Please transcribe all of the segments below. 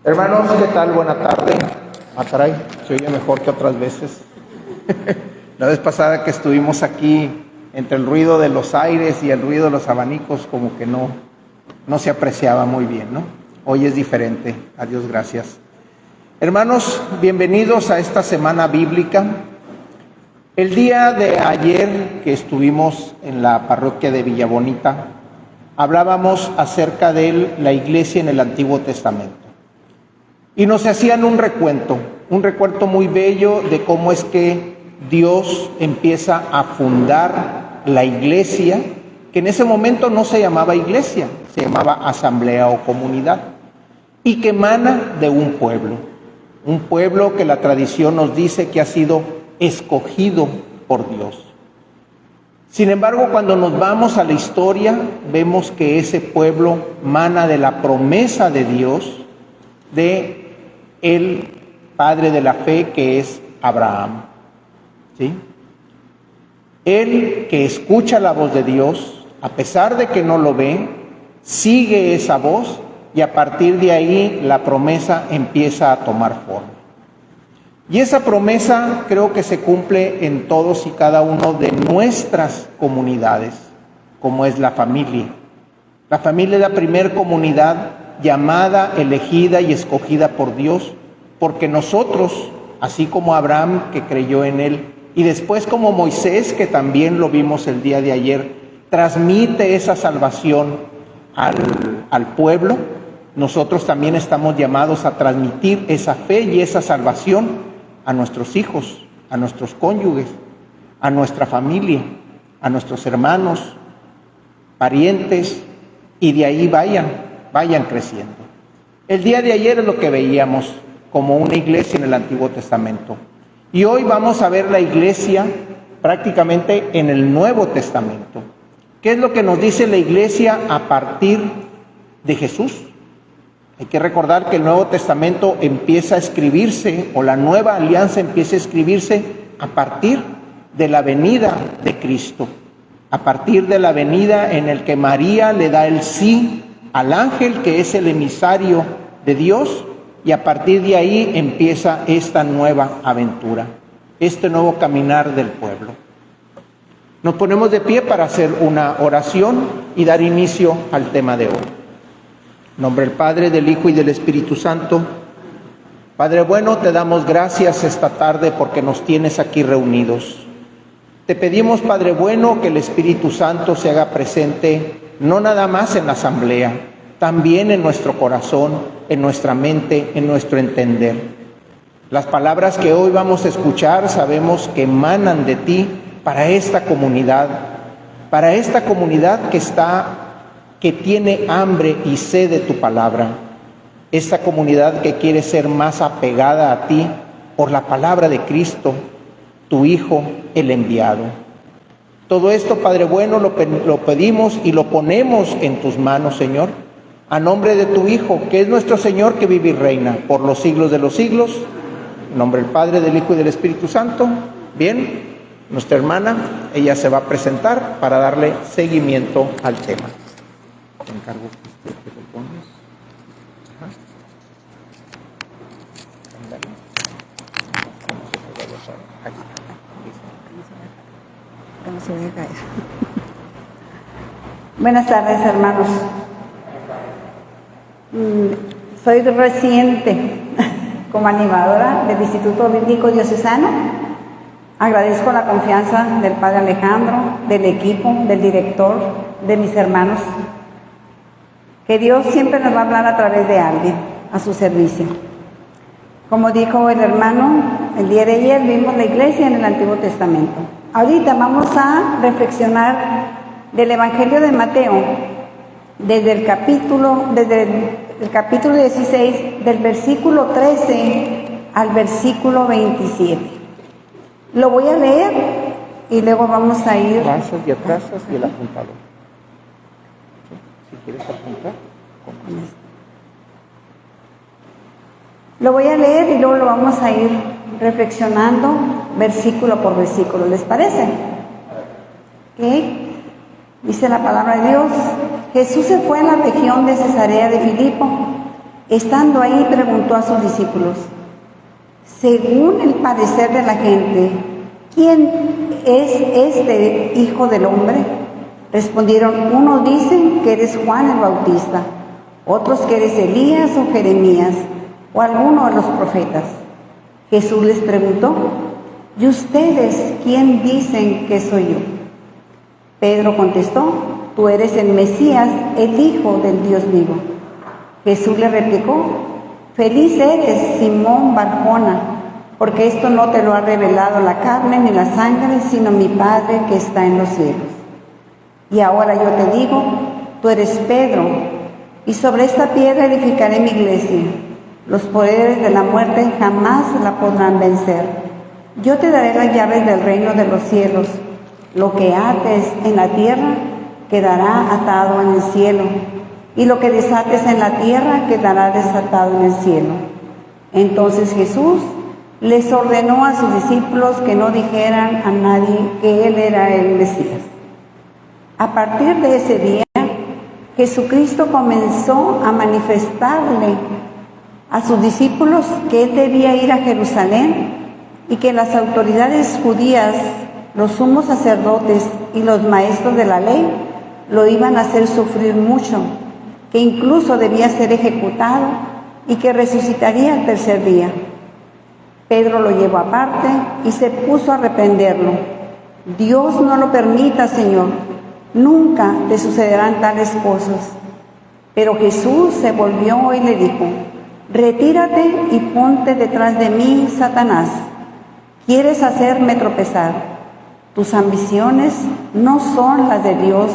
Hermanos, ¿qué tal? Buena tarde. Caray, se oye mejor que otras veces. La vez pasada que estuvimos aquí, entre el ruido de los aires y el ruido de los abanicos, como que no se apreciaba muy bien, ¿no? Hoy es diferente. A Dios gracias. Hermanos, bienvenidos a esta semana bíblica. El día de ayer que estuvimos en la parroquia de Villa Bonita, hablábamos acerca de la iglesia en el Antiguo Testamento. Y nos hacían un recuento muy bello de cómo es que Dios empieza a fundar la iglesia, que en ese momento no se llamaba iglesia, se llamaba asamblea o comunidad, y que emana de un pueblo que la tradición nos dice que ha sido escogido por Dios. Sin embargo, cuando nos vamos a la historia, vemos que ese pueblo mana de la promesa de Dios, de el padre de la fe, que es Abraham. ¿Sí? Él, que escucha la voz de Dios, a pesar de que no lo ve, sigue esa voz, y a partir de ahí la promesa empieza a tomar forma. Y esa promesa creo que se cumple en todos y cada uno de nuestras comunidades, como es la familia. La familia es la primer comunidad llamada, elegida y escogida por Dios, porque nosotros, así como Abraham, que creyó en él, y después como Moisés, que también lo vimos el día de ayer, transmite esa salvación al pueblo, nosotros también estamos llamados a transmitir esa fe y esa salvación a nuestros hijos, a nuestros cónyuges, a nuestra familia, a nuestros hermanos, parientes, y de ahí vayan creciendo. El día de ayer es lo que veíamos como una iglesia en el Antiguo Testamento. Y hoy vamos a ver la iglesia prácticamente en el Nuevo Testamento. ¿Qué es lo que nos dice la iglesia a partir de Jesús? Hay que recordar que el Nuevo Testamento empieza a escribirse, o la nueva alianza empieza a escribirse a partir de la venida de Cristo, a partir de la venida en el que María le da el sí al ángel, que es el emisario de Dios, y a partir de ahí empieza esta nueva aventura, este nuevo caminar del pueblo. Nos ponemos de pie para hacer una oración y dar inicio al tema de hoy. En nombre del Padre, del Hijo y del Espíritu Santo. Padre bueno, te damos gracias esta tarde porque nos tienes aquí reunidos. Te pedimos, Padre bueno, que el Espíritu Santo se haga presente no nada más en la asamblea, también en nuestro corazón, en nuestra mente, en nuestro entender. Las palabras que hoy vamos a escuchar sabemos que emanan de ti para esta comunidad que tiene hambre y sed de tu palabra, esta comunidad que quiere ser más apegada a ti por la palabra de Cristo, tu Hijo, el enviado. Todo esto, Padre bueno, lo pedimos y lo ponemos en tus manos, Señor, a nombre de tu Hijo, que es nuestro Señor, que vive y reina por los siglos de los siglos. En nombre del Padre, del Hijo y del Espíritu Santo. Bien, nuestra hermana, ella se va a presentar para darle seguimiento al tema. Te encargo que te pongas. No se vaya a caer. Buenas tardes, hermanos. Soy reciente como animadora del Instituto Bíblico Diocesano. Agradezco la confianza del Padre Alejandro, del equipo, del director, de mis hermanos. Que Dios siempre nos va a hablar a través de alguien, a su servicio. Como dijo el hermano, el día de ayer vimos la iglesia en el Antiguo Testamento. Ahorita vamos a reflexionar del Evangelio de Mateo, desde el capítulo 16, del versículo 13 al versículo 27. Lo voy a leer y luego vamos a ir... Avanzas y atrasas y el apuntador. Si quieres apuntar, con esto. Lo voy a leer y luego lo vamos a ir reflexionando versículo por versículo. ¿Les parece? ¿Qué? Dice la palabra de Dios: Jesús se fue a la región de Cesarea de Filipo Estando ahí, preguntó a sus discípulos: según el parecer de la gente, ¿quién es este Hijo del Hombre? Respondieron: unos dicen que eres Juan el Bautista, otros que eres Elías o Jeremías o alguno de los profetas. Jesús les preguntó: ¿y ustedes quién dicen que soy yo? Pedro contestó: tú eres el Mesías, el Hijo del Dios vivo. Jesús le replicó: feliz eres, Simón Barjona, porque esto no te lo ha revelado la carne ni la sangre, sino mi Padre que está en los cielos. Y ahora yo te digo, tú eres Pedro, y sobre esta piedra edificaré mi iglesia. Los poderes de la muerte jamás la podrán vencer. Yo te daré las llaves del reino de los cielos. Lo que ates en la tierra quedará atado en el cielo, y lo que desates en la tierra quedará desatado en el cielo. Entonces Jesús les ordenó a sus discípulos que no dijeran a nadie que Él era el Mesías. A partir de ese día, Jesucristo comenzó a manifestarle a sus discípulos que Él debía ir a Jerusalén y que las autoridades judías, los sumos sacerdotes y los maestros de la ley lo iban a hacer sufrir mucho, que incluso debía ser ejecutado y que resucitaría al tercer día. Pedro lo llevó aparte y se puso a reprenderlo. Dios no lo permita, Señor, nunca te sucederán tales cosas. Pero Jesús se volvió y le dijo: retírate y ponte detrás de mí, Satanás. Quieres hacerme tropezar. Tus ambiciones no son las de Dios,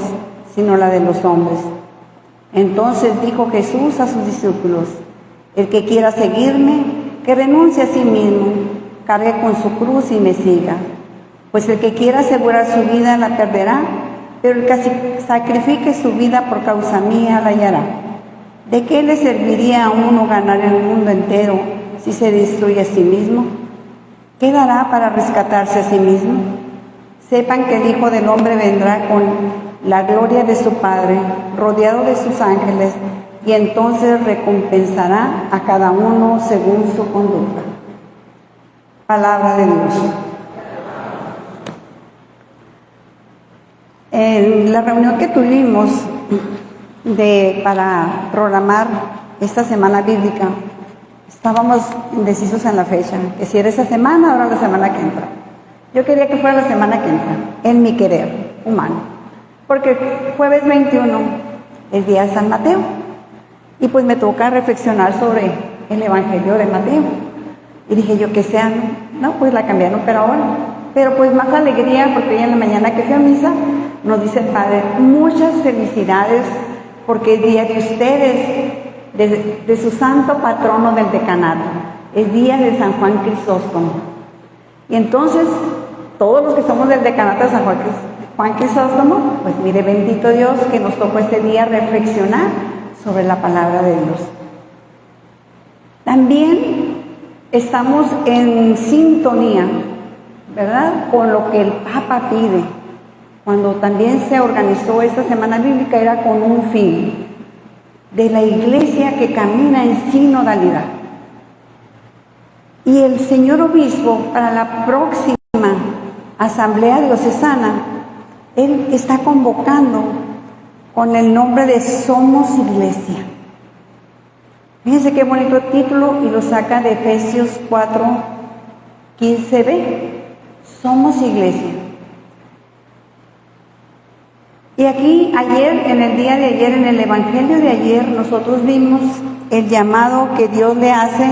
sino las de los hombres. Entonces dijo Jesús a sus discípulos: el que quiera seguirme, que renuncie a sí mismo, cargue con su cruz y me siga. Pues el que quiera asegurar su vida la perderá, pero el que sacrifique su vida por causa mía la hallará. ¿De qué le serviría a uno ganar el mundo entero si se destruye a sí mismo? ¿Qué dará para rescatarse a sí mismo? Sepan que el Hijo del Hombre vendrá con la gloria de su Padre, rodeado de sus ángeles, y entonces recompensará a cada uno según su conducta. Palabra de Dios. En la reunión que tuvimos para programar esta semana bíblica, estábamos indecisos en la fecha, que si era esa semana o era la semana que entra. Yo quería que fuera la semana que entra, en mi querer humano, porque jueves 21 es día de San Mateo, y pues me toca reflexionar sobre el Evangelio de Mateo. Y dije yo, que sea, no, pues la cambiaron, pero pues más alegría, porque hoy en la mañana que fui a misa, nos dice el Padre: muchas felicidades, porque es día de ustedes, de su santo patrono del decanato, es día de San Juan Crisóstomo. Y entonces, todos los que somos del decanato de San Juan Crisóstomo, pues mire, bendito Dios que nos tocó este día reflexionar sobre la palabra de Dios. También estamos en sintonía, ¿verdad?, con lo que el Papa pide. Cuando también se organizó esta semana bíblica, era con un fin de la iglesia que camina en sinodalidad. Y el señor obispo, para la próxima asamblea diocesana, él está convocando con el nombre de Somos Iglesia. Fíjense qué bonito título, y lo saca de Efesios 4:15b. Somos Iglesia. Y aquí ayer, en el día de ayer, en el Evangelio de ayer, nosotros vimos el llamado que Dios le hace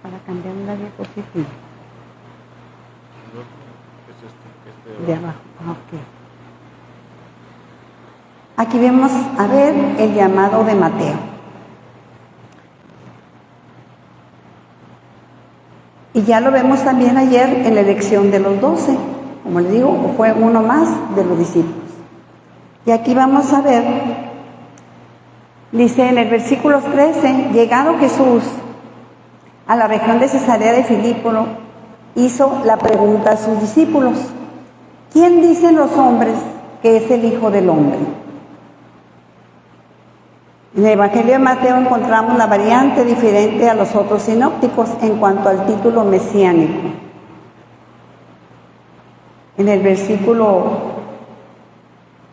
para cambiar la diapositiva de abajo. Okay. Aquí vemos a ver el llamado de Mateo. Y ya lo vemos también ayer en la elección de los 12. Como les digo, fue uno más de los discípulos. Y aquí vamos a ver, dice en el versículo 13: llegado Jesús a la región de Cesarea de Filipo, hizo la pregunta a sus discípulos: ¿quién dicen los hombres que es el Hijo del Hombre? En el Evangelio de Mateo encontramos la variante diferente a los otros sinópticos en cuanto al título mesiánico. En el versículo,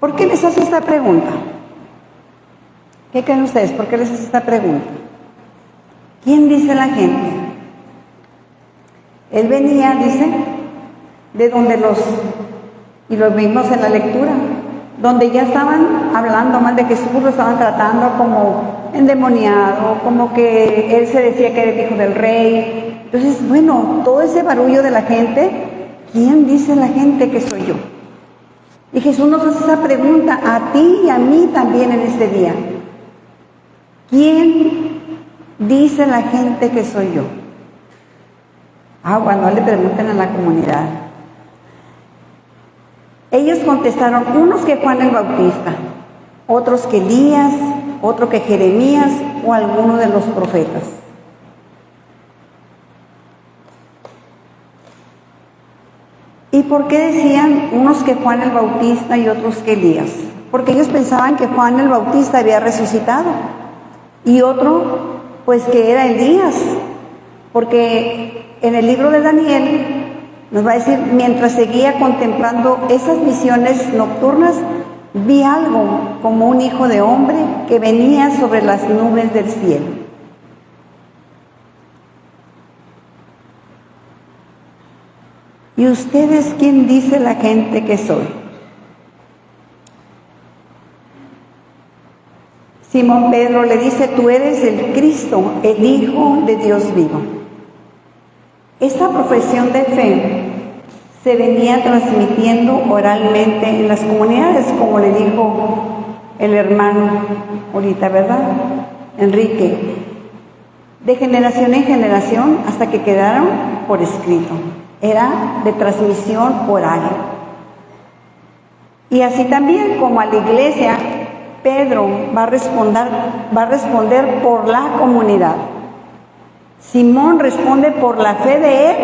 ¿por qué les hace esta pregunta? ¿Qué creen ustedes? ¿Por qué les hace esta pregunta? ¿Quién dice la gente? Él venía, dice, de donde y lo vimos en la lectura, donde ya estaban hablando mal de Jesús, lo estaban tratando como endemoniado, como que él se decía que era el hijo del rey. Entonces, bueno, todo ese barullo de la gente, ¿quién dice la gente que soy yo? Y Jesús nos hace esa pregunta a ti y a mí también en este día. ¿Quién dice la gente que soy yo? Bueno, le preguntan a la comunidad. Ellos contestaron, unos que Juan el Bautista, otros que Elías, otro que Jeremías o alguno de los profetas. ¿Y por qué decían unos que Juan el Bautista y otros que Elías? Porque ellos pensaban que Juan el Bautista había resucitado y otro pues que era Elías, porque en el libro de Daniel nos va a decir, mientras seguía contemplando esas visiones nocturnas, vi algo como un hijo de hombre que venía sobre las nubes del cielo. ¿Y ustedes quién dice la gente que soy? Simón Pedro le dice, tú eres el Cristo, el Hijo de Dios vivo. Esta profesión de fe se venía transmitiendo oralmente en las comunidades, como le dijo el hermano ahorita, ¿verdad? Enrique, de generación en generación hasta que quedaron por escrito. Era de transmisión oral. Y así también como a la iglesia, Pedro va a responder por la comunidad. Simón responde por la fe de él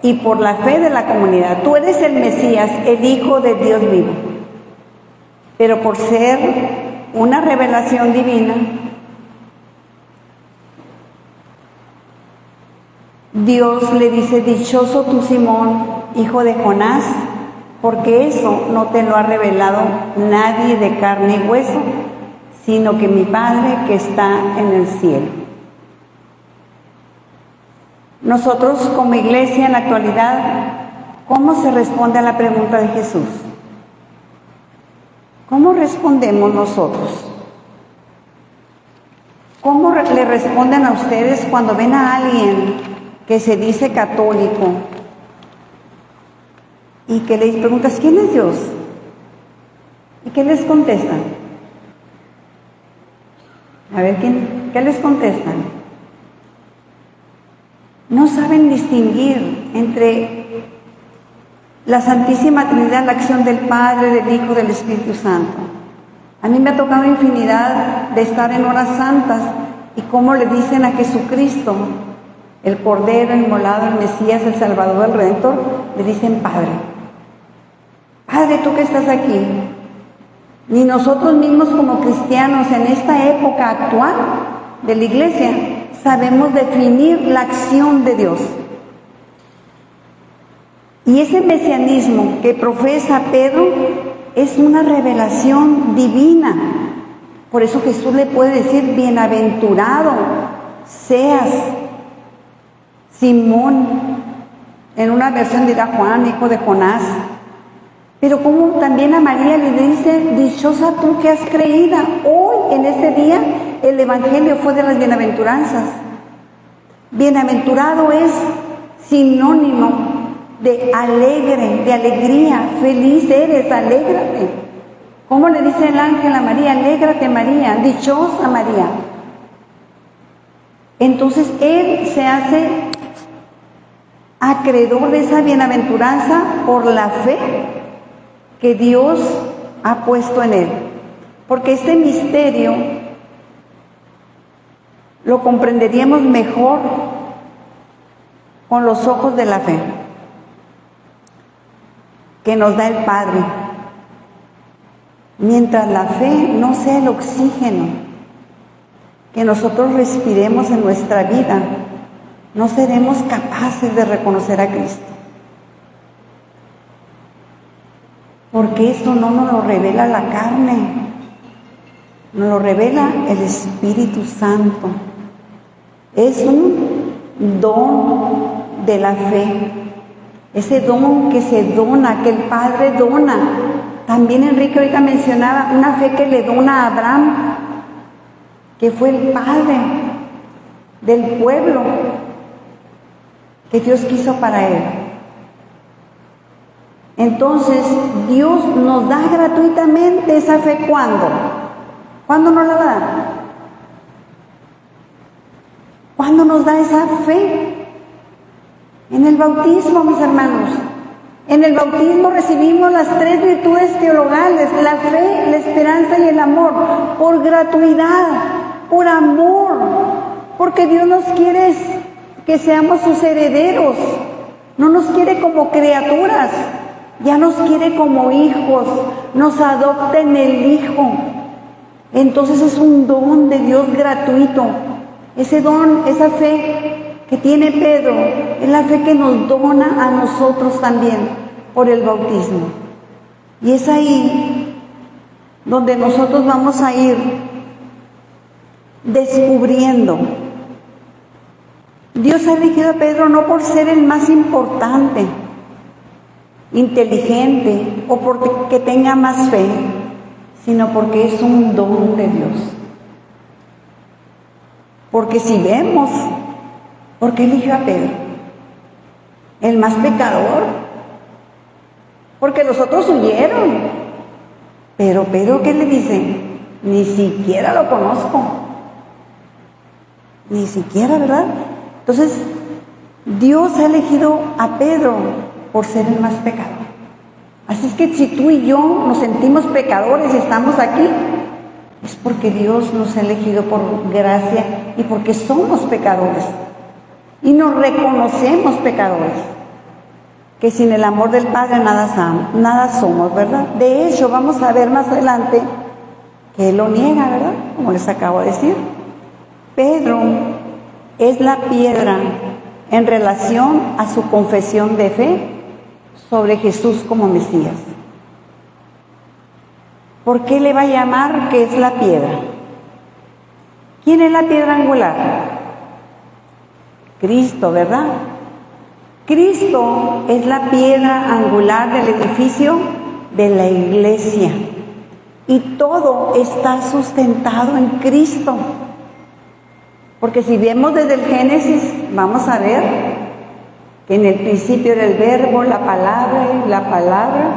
y por la fe de la comunidad. Tú eres el Mesías, el Hijo de Dios vivo. Pero por ser una revelación divina, Dios le dice, dichoso tú, Simón, hijo de Jonás, porque eso no te lo ha revelado nadie de carne y hueso, sino que mi Padre que está en el cielo. Nosotros como iglesia en la actualidad, ¿cómo se responde a la pregunta de Jesús? ¿Cómo respondemos nosotros? ¿Cómo le responden a ustedes cuando ven a alguien que se dice católico y que les preguntas, ¿quién es Dios? ¿Y qué les contestan? A ver, ¿qué les contestan? No saben distinguir entre la Santísima Trinidad, la acción del Padre, del Hijo, del Espíritu Santo. A mí me ha tocado infinidad de estar en horas santas y cómo le dicen a Jesucristo, el Cordero inmolado, el Mesías, el Salvador, el Redentor, le dicen Padre. Padre, tú que estás aquí. Ni nosotros mismos como cristianos en esta época actual de la iglesia sabemos definir la acción de Dios. Y ese mesianismo que profesa Pedro es una revelación divina. Por eso Jesús le puede decir, bienaventurado seas, Simón. En una versión dirá Juan, hijo de Jonás. Pero como también a María le dice, dichosa tú que has creído. Hoy, en este día, el Evangelio fue de las bienaventuranzas. Bienaventurado es sinónimo de alegre, de alegría. Feliz eres, alégrate. ¿Cómo le dice el ángel a María? Alégrate, María, dichosa María. Entonces, él se hace acreedor de esa bienaventuranza por la fe que Dios ha puesto en él. Porque este misterio lo comprenderíamos mejor con los ojos de la fe que nos da el Padre. Mientras la fe no sea el oxígeno que nosotros respiremos en nuestra vida, no seremos capaces de reconocer a Cristo. Porque eso no nos lo revela la carne, nos lo revela el Espíritu Santo. Es un don de la fe, ese don que se dona, que el Padre dona. También Enrique ahorita mencionaba una fe que le dona a Abraham, que fue el padre del pueblo que Dios quiso para él. Entonces, Dios nos da gratuitamente esa fe. ¿Cuándo? ¿Cuándo nos la da? ¿Cuándo nos da esa fe? En el bautismo, mis hermanos. En el bautismo recibimos las 3 virtudes teologales: la fe, la esperanza y el amor, por gratuidad, por amor, porque Dios nos quiere que seamos sus herederos, no nos quiere como criaturas, ya nos quiere como hijos, nos adopta en el Hijo. Entonces es un don de Dios gratuito. Ese don, esa fe que tiene Pedro, es la fe que nos dona a nosotros también por el bautismo. Y es ahí donde nosotros vamos a ir descubriendo. Dios ha elegido a Pedro no por ser el más importante, inteligente o porque tenga más fe, sino porque es un don de Dios. Porque si vemos, ¿por qué eligió a Pedro? El más pecador. Porque los otros huyeron. Pero Pedro, ¿qué le dice? Ni siquiera lo conozco. Ni siquiera, ¿verdad? Entonces, Dios ha elegido a Pedro por ser el más pecador. Así es que si tú y yo nos sentimos pecadores y estamos aquí, es porque Dios nos ha elegido por gracia y porque somos pecadores. Y nos reconocemos pecadores, que sin el amor del Padre nada somos, ¿verdad? De hecho, vamos a ver más adelante que Él lo niega, ¿verdad? Como les acabo de decir. Pedro es la piedra en relación a su confesión de fe sobre Jesús como Mesías. ¿Por qué le va a llamar que es la piedra? ¿Quién es la piedra angular? Cristo, ¿verdad? Cristo es la piedra angular del edificio de la iglesia. Y todo está sustentado en Cristo. Porque si vemos desde el Génesis, vamos a ver que en el principio era el verbo, la palabra, y la palabra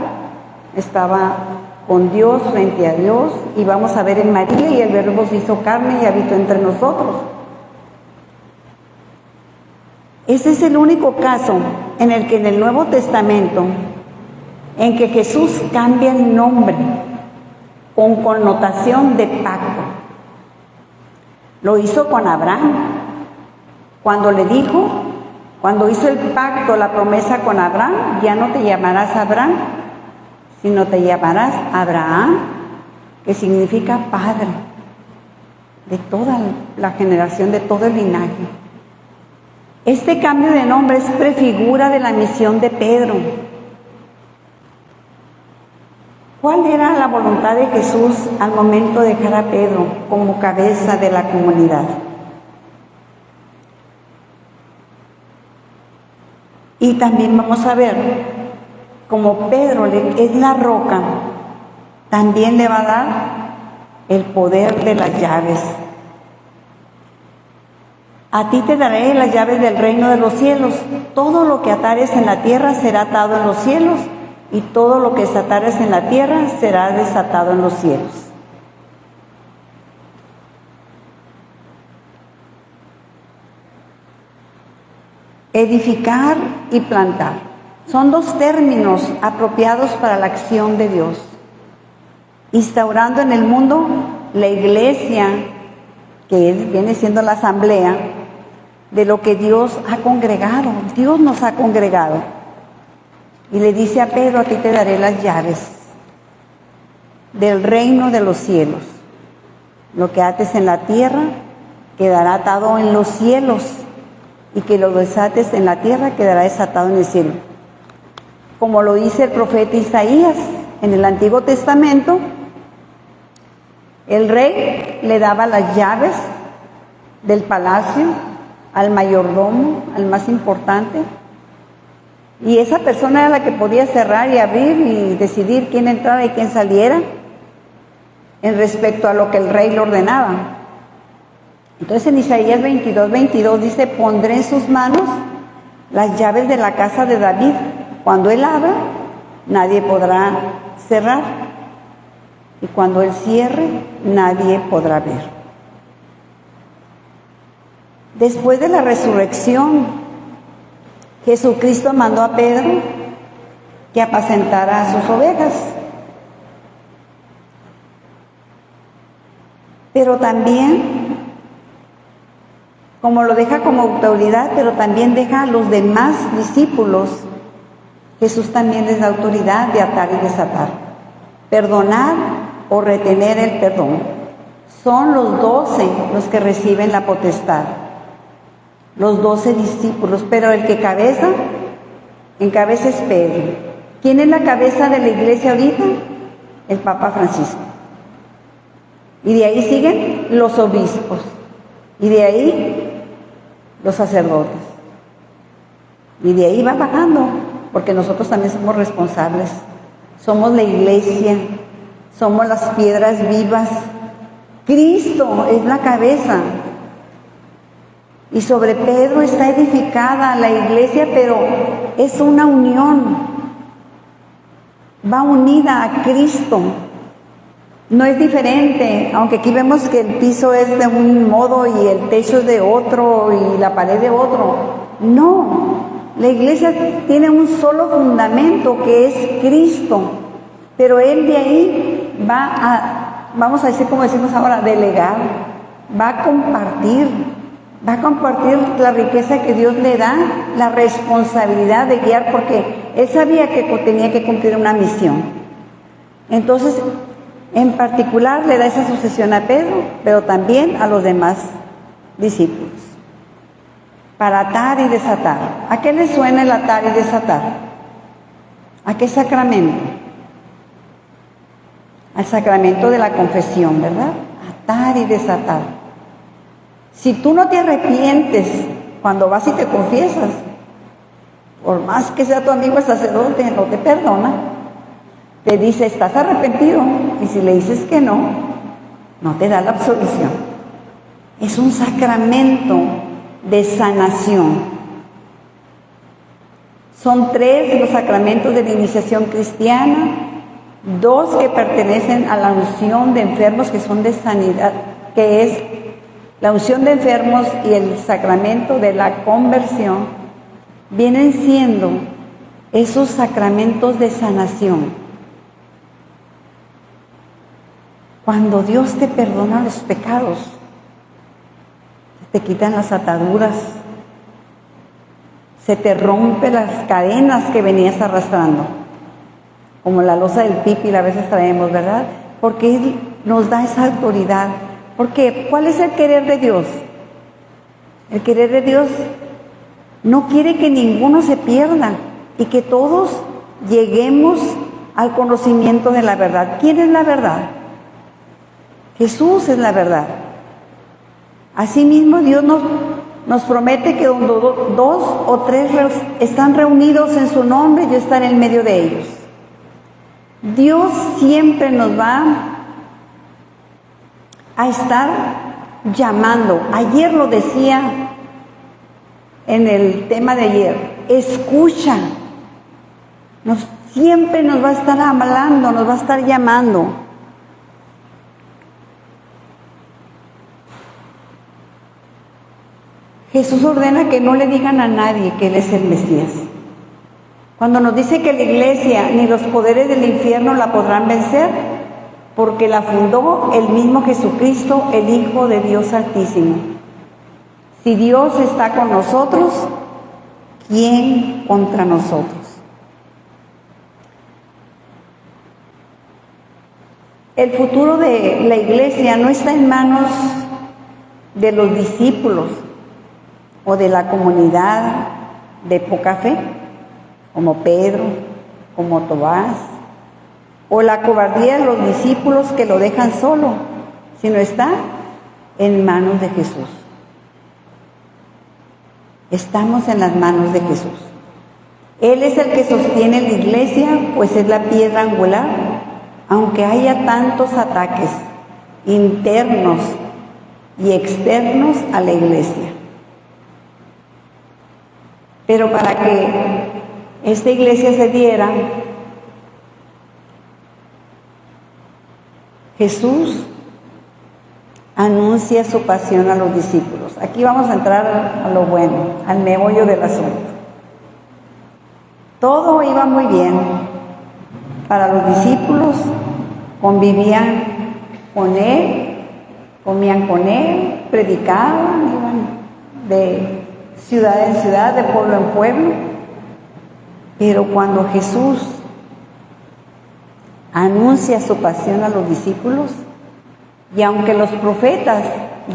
estaba con Dios, frente a Dios, y vamos a ver en María, y el verbo se hizo carne y habitó entre nosotros. Ese es el único caso en el que en el Nuevo Testamento, en que Jesús cambia el nombre con connotación de pacto. Lo hizo con Abraham, cuando le dijo, cuando hizo el pacto, la promesa con Abraham: ya no te llamarás Abraham, sino te llamarás Abraham, que significa padre de toda la generación, de todo el linaje. Este cambio de nombre es prefigura de la misión de Pedro. ¿Cuál era la voluntad de Jesús al momento de dejar a Pedro como cabeza de la comunidad? Y también vamos a ver, como Pedro es la roca, también le va a dar el poder de las llaves. A ti te daré las llaves del reino de los cielos. Todo lo que atares en la tierra será atado en los cielos, y todo lo que desatares en la tierra será desatado en los cielos. Edificar y plantar son dos términos apropiados para la acción de Dios, instaurando en el mundo la iglesia, que viene siendo la asamblea, de lo que Dios ha congregado. Dios nos ha congregado. Y le dice a Pedro: a ti te daré las llaves del reino de los cielos. Lo que ates en la tierra quedará atado en los cielos, y que lo desates en la tierra quedará desatado en el cielo. Como lo dice el profeta Isaías en el Antiguo Testamento, el rey le daba las llaves del palacio al mayordomo, al más importante, y esa persona era la que podía cerrar y abrir y decidir quién entrara y quién saliera en respecto a lo que el rey le ordenaba. Entonces en Isaías 22:22 dice: pondré en sus manos las llaves de la casa de David. Cuando él abra, nadie podrá cerrar, y cuando él cierre, nadie podrá ver. Después de la resurrección, Jesucristo mandó a Pedro que apacentara a sus ovejas. Pero también, como lo deja como autoridad, pero también deja a los demás discípulos, Jesús también les da autoridad de atar y desatar, perdonar o retener el perdón. Son los 12 los que reciben la potestad, los 12 discípulos, pero el que encabeza es Pedro. ¿Quién es la cabeza de la iglesia ahorita? El Papa Francisco. Y de ahí siguen los obispos, y de ahí los sacerdotes, y de ahí va bajando, porque nosotros también somos responsables. Somos la iglesia, somos las piedras vivas. Cristo es la cabeza, y sobre Pedro está edificada la iglesia, pero es una unión, va unida a Cristo. No es diferente, aunque aquí vemos que el piso es de un modo y el techo es de otro y la pared de otro. No, la iglesia tiene un solo fundamento, que es Cristo, pero Él de ahí va a, vamos a decir como decimos ahora, delegar, va a compartir la riqueza que Dios le da, la responsabilidad de guiar, porque Él sabía que tenía que cumplir una misión. Entonces, en particular le da esa sucesión a Pedro, pero también a los demás discípulos, para atar y desatar. ¿A qué le suena el atar y desatar? ¿A qué sacramento? Al sacramento de la confesión, ¿verdad? Atar y desatar. Si tú no te arrepientes cuando vas y te confiesas, por más que sea tu amigo el sacerdote, no te perdona. Te dice: ¿estás arrepentido? Y si le dices que no, no te da la absolución. Es un sacramento de sanación. Son 3 los sacramentos de la iniciación cristiana, 2 que pertenecen a la unción de enfermos, que son de sanidad, que es la unción de enfermos, y el sacramento de la conversión. Vienen siendo esos sacramentos de sanación. Cuando Dios te perdona los pecados, te quitan las ataduras, se te rompen las cadenas que venías arrastrando, como la losa del pipi a veces traemos, ¿verdad? Porque Él nos da esa autoridad. Porque ¿cuál es el querer de Dios? El querer de Dios no quiere que ninguno se pierda y que todos lleguemos al conocimiento de la verdad. ¿Quién es la verdad? Jesús es la verdad. Asimismo, Dios nos promete que donde 2 o 3 están reunidos en su nombre, yo estaré en medio de ellos. Dios siempre nos va a estar llamando. Ayer lo decía en el tema de ayer: escucha. Siempre nos va a estar hablando, nos va a estar llamando. Jesús ordena que no le digan a nadie que Él es el Mesías. Cuando nos dice que la iglesia ni los poderes del infierno la podrán vencer, porque la fundó el mismo Jesucristo, el Hijo de Dios Altísimo. Si Dios está con nosotros, ¿quién contra nosotros? El futuro de la iglesia no está en manos de los discípulos o de la comunidad de poca fe, como Pedro, como Tomás, o la cobardía de los discípulos que lo dejan solo, sino está en manos de Jesús. Estamos en las manos de Jesús. Él es el que sostiene la iglesia, pues es la piedra angular, aunque haya tantos ataques internos y externos a la iglesia. Pero para que esta iglesia se diera, Jesús anuncia su pasión a los discípulos. Aquí vamos a entrar a lo bueno, al meollo del asunto. Todo iba muy bien para los discípulos, convivían con Él, comían con Él, predicaban, iban de ciudad en ciudad, de pueblo en pueblo. Pero cuando Jesús anuncia su pasión a los discípulos, y aunque los profetas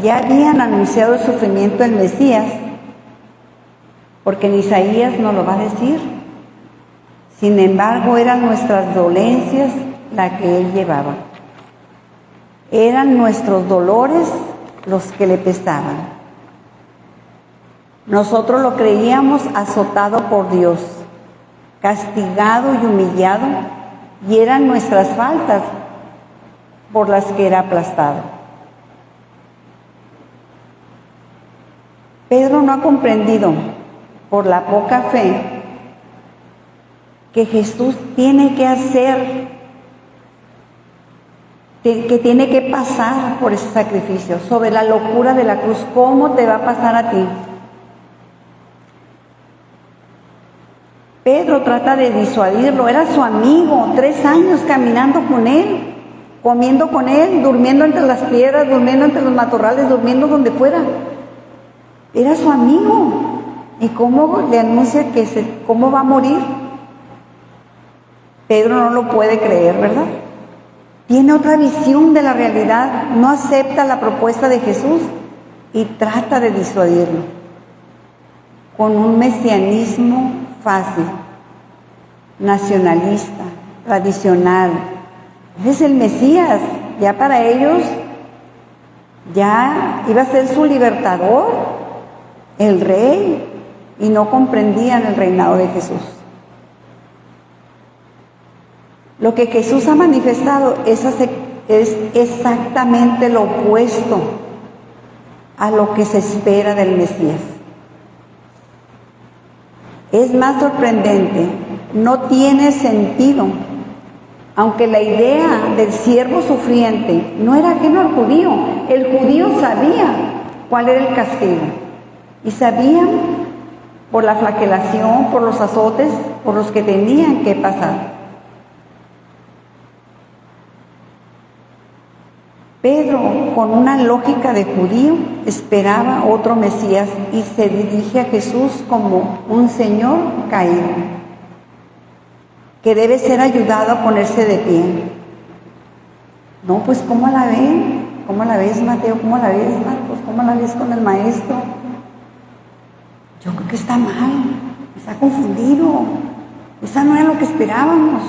ya habían anunciado el sufrimiento del Mesías, porque en Isaías nos lo va a decir, sin embargo eran nuestras dolencias las que Él llevaba. Eran nuestros dolores los que le pesaban. Nosotros lo creíamos azotado por Dios, castigado y humillado, y eran nuestras faltas por las que era aplastado. Pedro no ha comprendido, por la poca fe, que Jesús tiene que hacer, que tiene que pasar por ese sacrificio, sobre la locura de la cruz. ¿Cómo te va a pasar a ti? Pedro trata de disuadirlo, era su amigo, 3 años caminando con él, comiendo con él, durmiendo entre las piedras, durmiendo entre los matorrales, durmiendo donde fuera. Era su amigo. ¿Y cómo le anuncia cómo va a morir? Pedro no lo puede creer, ¿verdad? Tiene otra visión de la realidad, no acepta la propuesta de Jesús y trata de disuadirlo con un mesianismo fácil, nacionalista, tradicional. Ese es el Mesías, ya para ellos, ya iba a ser su libertador, el rey, y no comprendían el reinado de Jesús. Lo que Jesús ha manifestado es exactamente lo opuesto a lo que se espera del Mesías. Es más sorprendente, no tiene sentido, aunque la idea del siervo sufriente no era ajeno al judío. El judío sabía cuál era el castigo y sabían por la flagelación, por los azotes, por los que tenían que pasar. Pedro, con una lógica de judío, esperaba otro Mesías y se dirige a Jesús como un Señor caído, que debe ser ayudado a ponerse de pie. No, pues ¿cómo la ven? ¿Cómo la ves, Mateo? ¿Cómo la ves, Marcos? ¿Cómo la ves con el maestro? Yo creo que está mal, está confundido. Esa no era lo que esperábamos.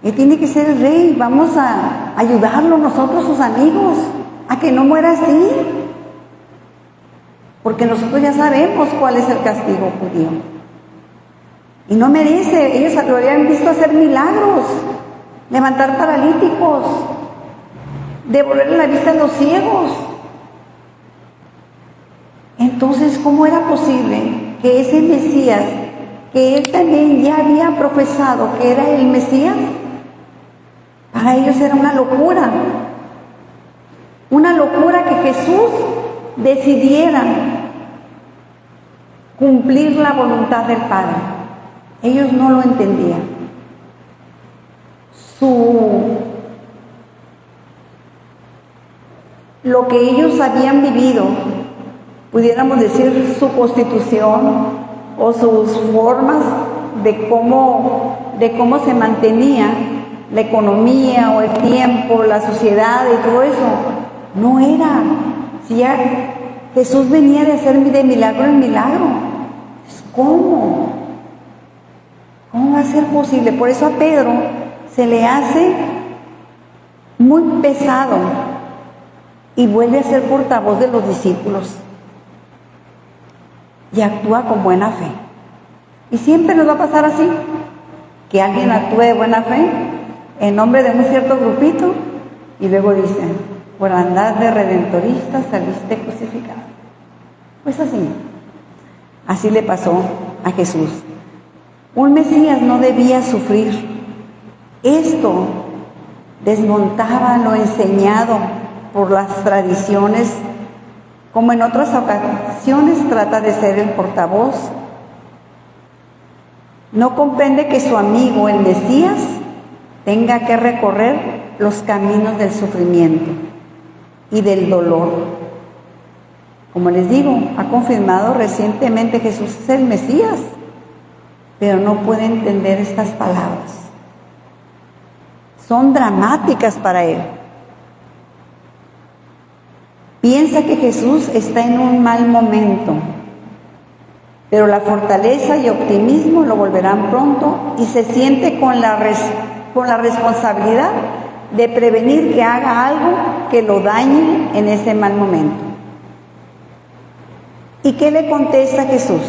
Él tiene que ser el rey. Vamos a ayudarlo nosotros, sus amigos, a que no muera así. Porque nosotros ya sabemos cuál es el castigo judío. Y no merece. Ellos lo habían visto hacer milagros, levantar paralíticos, devolverle la vista a los ciegos. Entonces, ¿cómo era posible que ese Mesías, que él también ya había profesado que era el Mesías, para ellos era una locura que Jesús decidiera cumplir la voluntad del Padre? Ellos no lo entendían. Lo que ellos habían vivido pudiéramos decir, su constitución o sus formas de cómo se mantenía la economía o el tiempo, la sociedad y todo eso. No era. Si ya Jesús venía de hacer de milagro en milagro. ¿Cómo? ¿Cómo va a ser posible? Por eso a Pedro se le hace muy pesado y vuelve a ser portavoz de los discípulos y actúa con buena fe. Y siempre nos va a pasar así, que alguien actúe de buena fe en nombre de un cierto grupito y luego dicen, por andar de redentorista saliste crucificado. Pues así le pasó a Jesús. Un Mesías no debía sufrir. Esto desmontaba lo enseñado por las tradiciones, como en otras ocasiones trata de ser el portavoz. No comprende que su amigo, el Mesías, tenga que recorrer los caminos del sufrimiento y del dolor. Como les digo, ha confirmado recientemente Jesús es el Mesías, pero no puede entender estas palabras. Son dramáticas para él. Piensa que Jesús está en un mal momento, pero la fortaleza y optimismo lo volverán pronto y se siente con la responsabilidad de prevenir que haga algo que lo dañe en ese mal momento. ¿Y qué le contesta Jesús?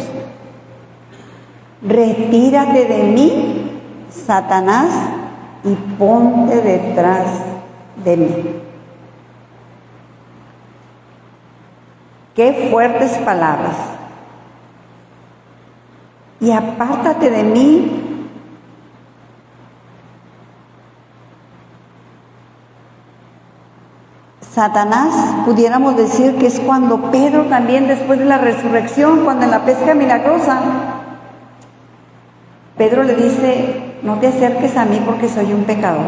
Retírate de mí, Satanás, y ponte detrás de mí. Qué fuertes palabras. Y apártate de mí. Satanás, pudiéramos decir que es cuando Pedro también, después de la resurrección, cuando en la pesca milagrosa, Pedro le dice, no te acerques a mí porque soy un pecador.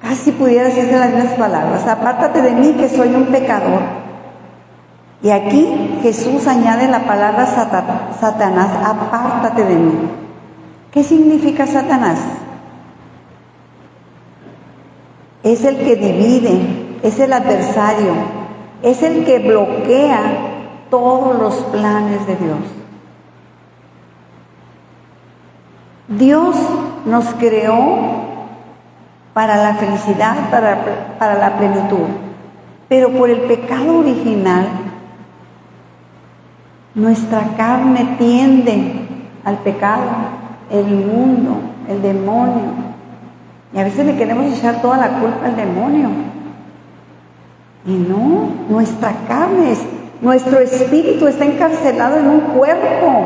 Casi pudiera decirse las mismas palabras, apártate de mí que soy un pecador. Y aquí Jesús añade la palabra Satanás, apártate de mí. ¿Qué significa Satanás? Es el que divide, es el adversario, es el que bloquea todos los planes de Dios. Dios nos creó para la felicidad, para la plenitud, pero por el pecado original, nuestra carne tiende al pecado, el mundo, el demonio. Y a veces le queremos echar toda la culpa al demonio. Y no, nuestra carne, nuestro espíritu está encarcelado en un cuerpo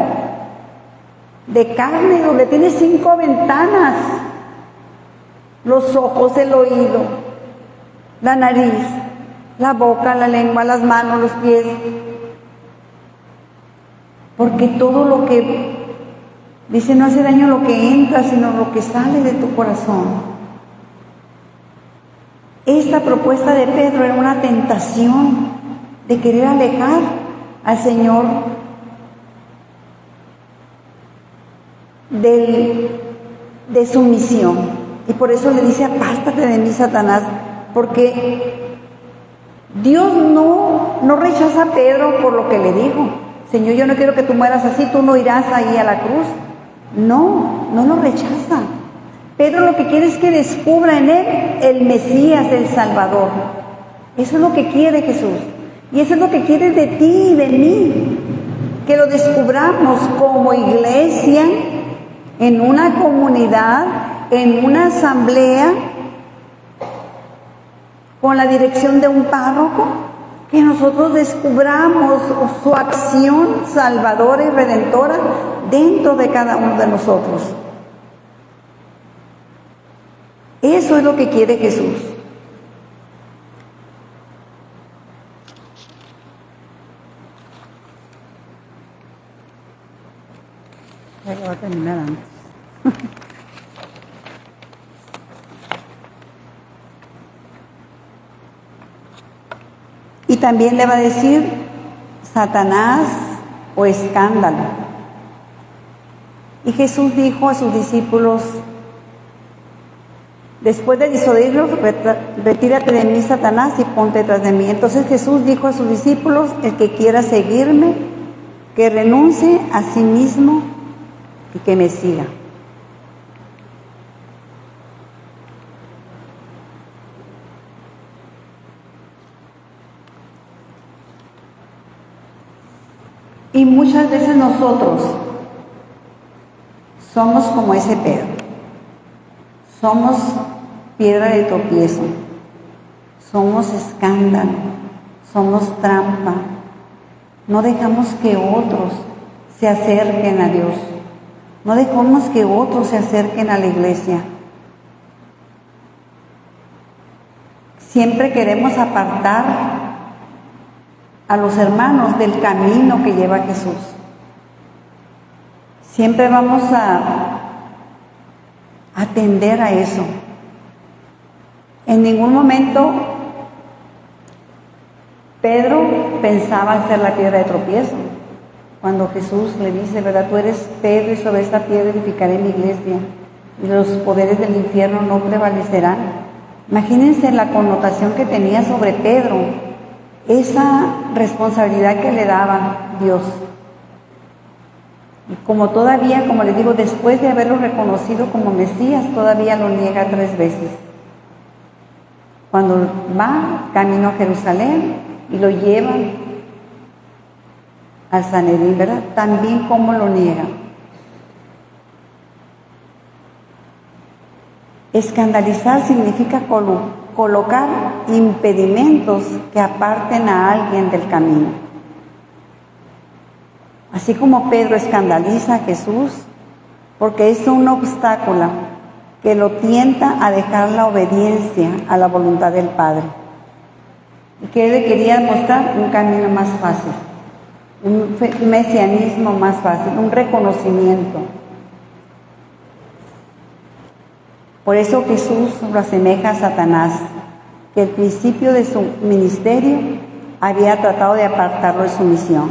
de carne donde tiene 5 ventanas: los ojos, el oído, la nariz, la boca, la lengua, las manos, los pies. Porque todo lo que dice no hace daño lo que entra, sino lo que sale de tu corazón. Esta propuesta de Pedro era una tentación de querer alejar al Señor de su misión. Y por eso le dice, apártate de mí, Satanás, porque Dios no rechaza a Pedro por lo que le dijo. Señor, yo no quiero que tú mueras así, tú no irás ahí a la cruz. No lo rechaza. Pedro lo que quiere es que descubra en él el Mesías, el Salvador. Eso es lo que quiere Jesús. Y eso es lo que quiere de ti y de mí. Que lo descubramos como iglesia, en una comunidad, en una asamblea, con la dirección de un párroco, que nosotros descubramos su acción salvadora y redentora dentro de cada uno de nosotros. Eso es lo que quiere Jesús. Ya que va a terminar antes. Y también le va a decir, Satanás o escándalo. Y Jesús dijo a sus discípulos, después de disuadirlos, retírate de mí, Satanás, y ponte detrás de mí. Entonces Jesús dijo a sus discípulos, el que quiera seguirme, que renuncie a sí mismo y que me siga. Y muchas veces nosotros somos como ese Pedro. Somos piedra de tropiezo. Somos escándalo. Somos trampa. No dejamos que otros se acerquen a Dios. No dejamos que otros se acerquen a la iglesia. Siempre queremos apartar a los hermanos del camino que lleva Jesús. Siempre vamos a atender a eso. En ningún momento Pedro pensaba ser la piedra de tropiezo. Cuando Jesús le dice, ¿verdad? Tú eres Pedro y sobre esta piedra edificaré mi iglesia y los poderes del infierno no prevalecerán. Imagínense la connotación que tenía sobre Pedro, esa responsabilidad que le daba Dios. Y como todavía, como les digo, después de haberlo reconocido como Mesías, todavía lo niega 3 veces. Cuando va camino a Jerusalén y lo llevan al Sanedrín, ¿verdad? También como lo niega. Escandalizar significa colocar impedimentos que aparten a alguien del camino. Así como Pedro escandaliza a Jesús porque es un obstáculo que lo tienta a dejar la obediencia a la voluntad del Padre. Y que él le quería mostrar un camino más fácil, un mesianismo más fácil, un reconocimiento. Por eso Jesús lo asemeja a Satanás, que al principio de su ministerio había tratado de apartarlo de su misión,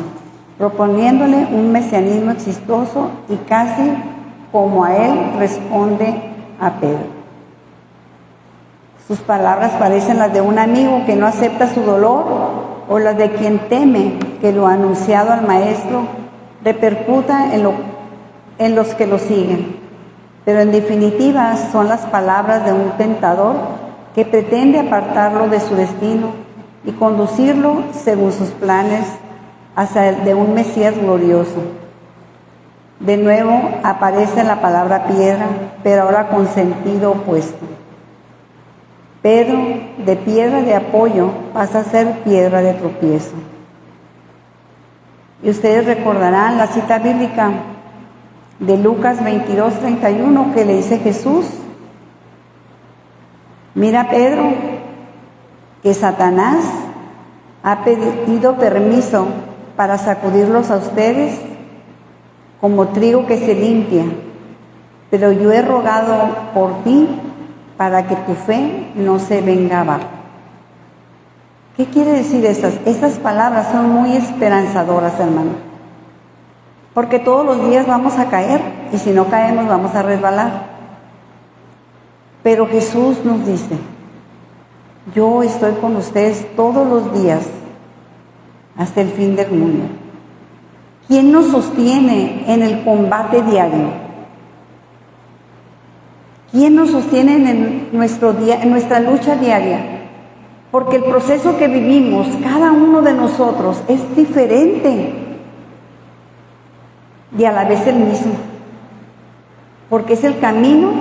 proponiéndole un mesianismo exitoso y casi como a él responde a Pedro. Sus palabras parecen las de un amigo que no acepta su dolor o las de quien teme que lo anunciado al maestro repercuta en los que lo siguen. Pero en definitiva son las palabras de un tentador que pretende apartarlo de su destino y conducirlo según sus planes hacia el de un Mesías glorioso. De nuevo aparece la palabra piedra, pero ahora con sentido opuesto. Pedro, de piedra de apoyo, pasa a ser piedra de tropiezo. Y ustedes recordarán la cita bíblica de Lucas 22:31 que le dice Jesús: mira, Pedro, que Satanás ha pedido permiso para sacudirlos a ustedes como trigo que se limpia, pero yo he rogado por ti para que tu fe no se venga abajo. ¿Qué quiere decir estas? Estas palabras son muy esperanzadoras, hermano. Porque todos los días vamos a caer y si no caemos vamos a resbalar. Pero Jesús nos dice, yo estoy con ustedes todos los días hasta el fin del mundo. ¿Quién nos sostiene en el combate diario? ¿Quién nos sostiene en nuestra lucha diaria? Porque el proceso que vivimos, cada uno de nosotros, es diferente y a la vez el mismo. Porque es el camino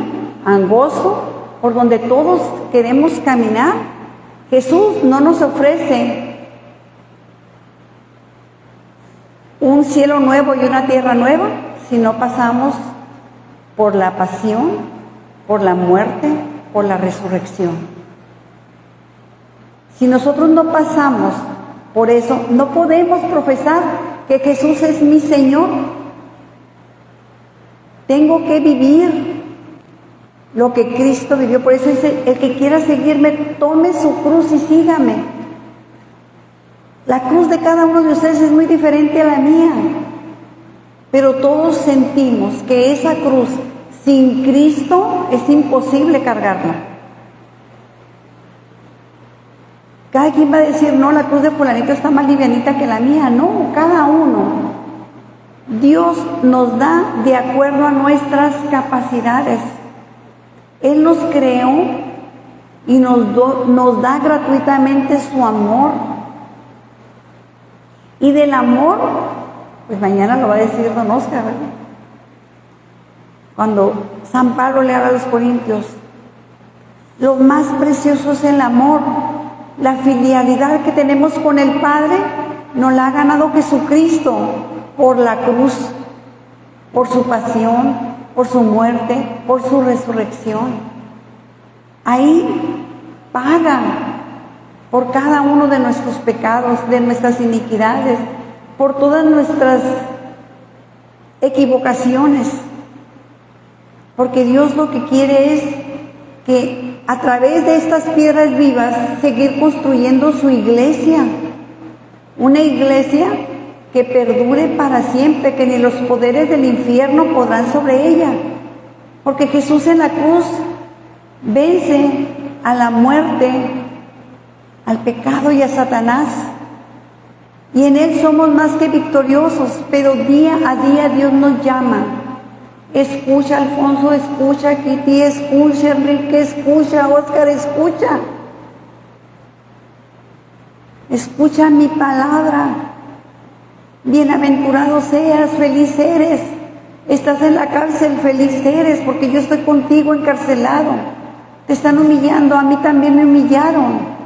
angosto por donde todos queremos caminar. Jesús no nos ofrece un cielo nuevo y una tierra nueva si no pasamos por la pasión, por la muerte, por la resurrección. Si nosotros no pasamos por eso, no podemos profesar que Jesús es mi Señor. Tengo que vivir lo que Cristo vivió. Por eso dice, el que quiera seguirme, tome su cruz y sígame. La cruz de cada uno de ustedes es muy diferente a la mía, pero todos sentimos que esa cruz sin Cristo es imposible cargarla. Cada quien va a decir, no, la cruz de fulanito está más livianita que la mía. No, cada uno. Dios nos da de acuerdo a nuestras capacidades. Él nos creó y nos da gratuitamente su amor. Y del amor, pues mañana lo va a decir don Oscar, ¿verdad? Cuando San Pablo le habla a los Corintios, lo más precioso es el amor. La filialidad que tenemos con el Padre nos la ha ganado Jesucristo por la cruz, por su pasión, por su muerte, por su resurrección. Ahí paga por cada uno de nuestros pecados, de nuestras iniquidades, por todas nuestras equivocaciones. Porque Dios lo que quiere es que a través de estas piedras vivas seguir construyendo su iglesia. Una iglesia que perdure para siempre, que ni los poderes del infierno podrán sobre ella. Porque Jesús en la cruz vence a la muerte, al pecado y a Satanás. Y en Él somos más que victoriosos, pero día a día Dios nos llama. Escucha, Alfonso, escucha, Kitty, escucha, Enrique, escucha, Oscar, escucha. Escucha mi palabra. Bienaventurado seas, feliz eres. Estás en la cárcel, feliz eres, porque yo estoy contigo encarcelado. Te están humillando, a mí también me humillaron.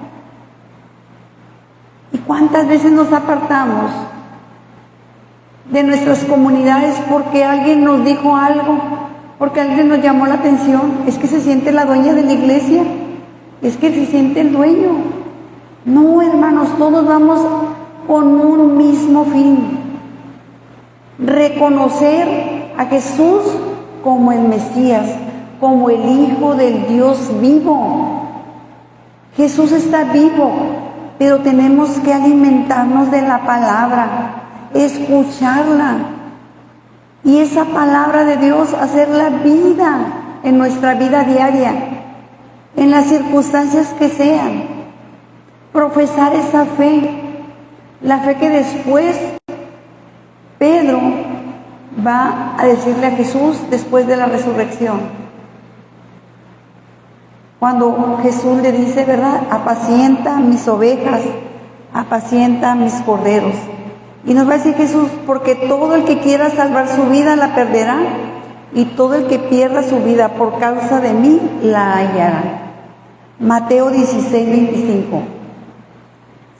¿Y cuántas veces nos apartamos de nuestras comunidades porque alguien nos dijo algo, porque alguien nos llamó la atención? Es que se siente la dueña de la iglesia, es que se siente el dueño. No, hermanos, todos vamos con un mismo fin: reconocer a Jesús como el Mesías, como el Hijo del Dios vivo. Jesús está vivo, pero tenemos que alimentarnos de la palabra, escucharla, y esa palabra de Dios hacerla vida en nuestra vida diaria, en las circunstancias que sean. Profesar esa fe, la fe que después Pedro va a decirle a Jesús después de la resurrección. Cuando Jesús le dice, ¿verdad?, apacienta mis ovejas, apacienta mis corderos. Y nos va a decir Jesús, porque todo el que quiera salvar su vida la perderá, y todo el que pierda su vida por causa de mí la hallará. Mateo 16:25.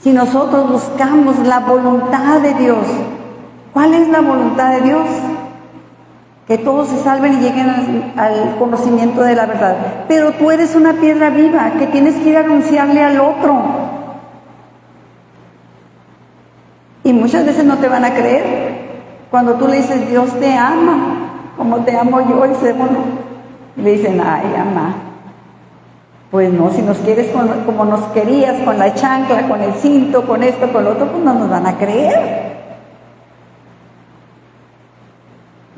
Si nosotros buscamos la voluntad de Dios, ¿cuál es la voluntad de Dios? Que todos se salven y lleguen al conocimiento de la verdad. Pero tú eres una piedra viva que tienes que ir a anunciarle al otro. Y muchas veces no te van a creer. Cuando tú le dices, Dios te ama, como te amo yo, y le dicen, ay, ama. Pues no, si nos quieres como nos querías, con la chancla, con el cinto, con esto, con lo otro, pues no nos van a creer.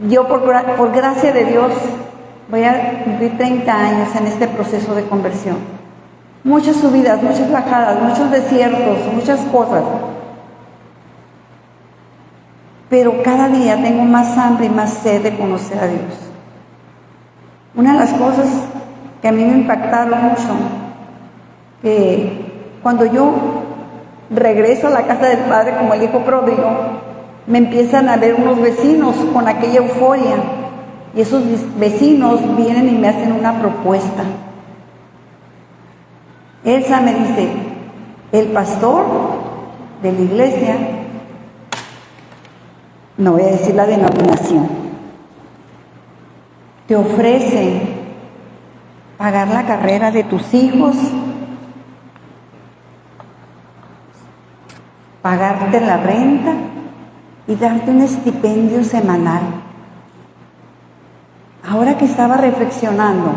Yo, por gracia de Dios, voy a cumplir 30 años en este proceso de conversión. Muchas subidas, muchas bajadas, muchos desiertos, muchas cosas. Pero cada día tengo más hambre y más sed de conocer a Dios. Una de las cosas que a mí me impactaron mucho, que cuando yo regreso a la casa del Padre como el hijo pródigo, me empiezan a ver unos vecinos con aquella euforia, y esos vecinos vienen y me hacen una propuesta. Elsa me dice, el pastor de la iglesia, no voy a decir la denominación, te ofrece pagar la carrera de tus hijos, pagarte la renta y darte un estipendio semanal. Ahora que estaba reflexionando,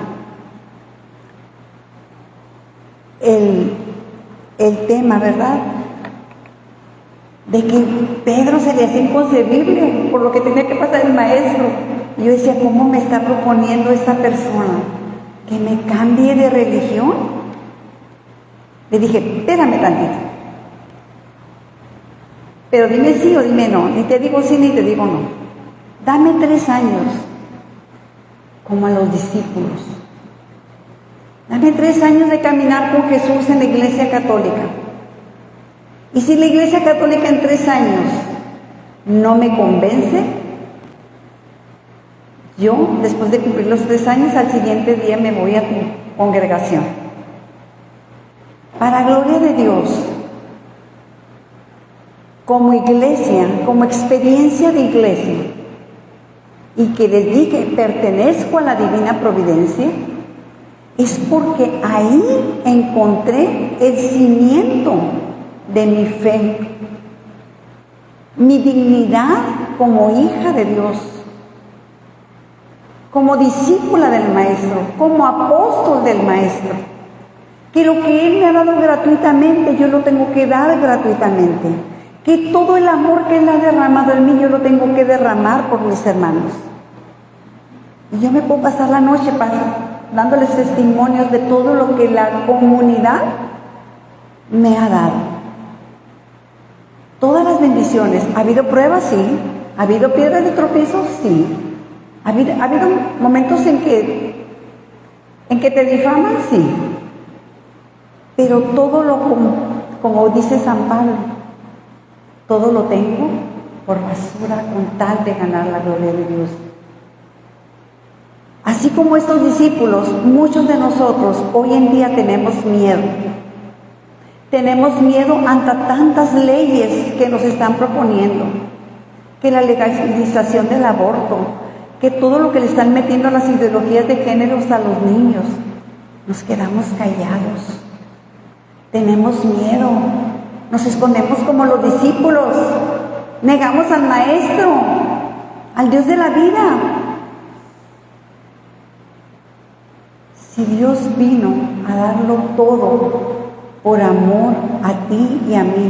el tema, ¿verdad? de que Pedro se le hacía inconcebible por lo que tenía que pasar el maestro. Y yo decía, ¿cómo me está proponiendo esta persona que me cambie de religión? Le dije, espérame tantito. Pero dime sí o dime no. Ni te digo sí ni te digo no. Dame 3 años, como a los discípulos. Dame 3 años de caminar con Jesús en la Iglesia Católica. Y si la Iglesia Católica en 3 años no me convence, yo, después de cumplir los 3 años, al siguiente día me voy a tu congregación. Para gloria de Dios, como iglesia, como experiencia de iglesia, y que les dije, pertenezco a la divina providencia, es porque ahí encontré el cimiento de mi fe, mi dignidad como hija de Dios, como discípula del Maestro, como apóstol del Maestro, que lo que Él me ha dado gratuitamente, yo lo tengo que dar gratuitamente, que todo el amor que Él ha derramado en mí, yo lo tengo que derramar por mis hermanos. Y yo me puedo pasar la noche dándoles testimonios de todo lo que la comunidad me ha dado. Todas las bendiciones. ¿Ha habido pruebas? Sí. ¿Ha habido piedras de tropiezo? Sí. ¿Ha habido momentos en que te difaman? Sí. Pero todo como dice San Pablo, todo lo tengo por basura con tal de ganar la gloria de Dios. Así como estos discípulos, muchos de nosotros hoy en día tenemos miedo. Tenemos miedo ante tantas leyes que nos están proponiendo, que la legalización del aborto, que todo lo que le están metiendo a las ideologías de géneros a los niños. Nos quedamos callados, tenemos miedo, nos escondemos como los discípulos, negamos al Maestro, al Dios de la vida. Si Dios vino a darlo todo por amor a ti y a mí,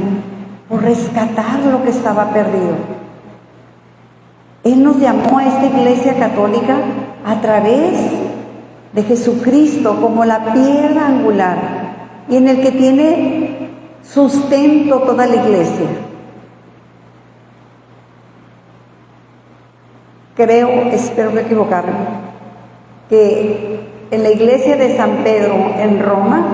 por rescatar lo que estaba perdido. Él nos llamó a esta Iglesia Católica a través de Jesucristo como la piedra angular y en el que tiene sustento toda la Iglesia. Creo, espero no equivocarme, que en la Iglesia de San Pedro en Roma,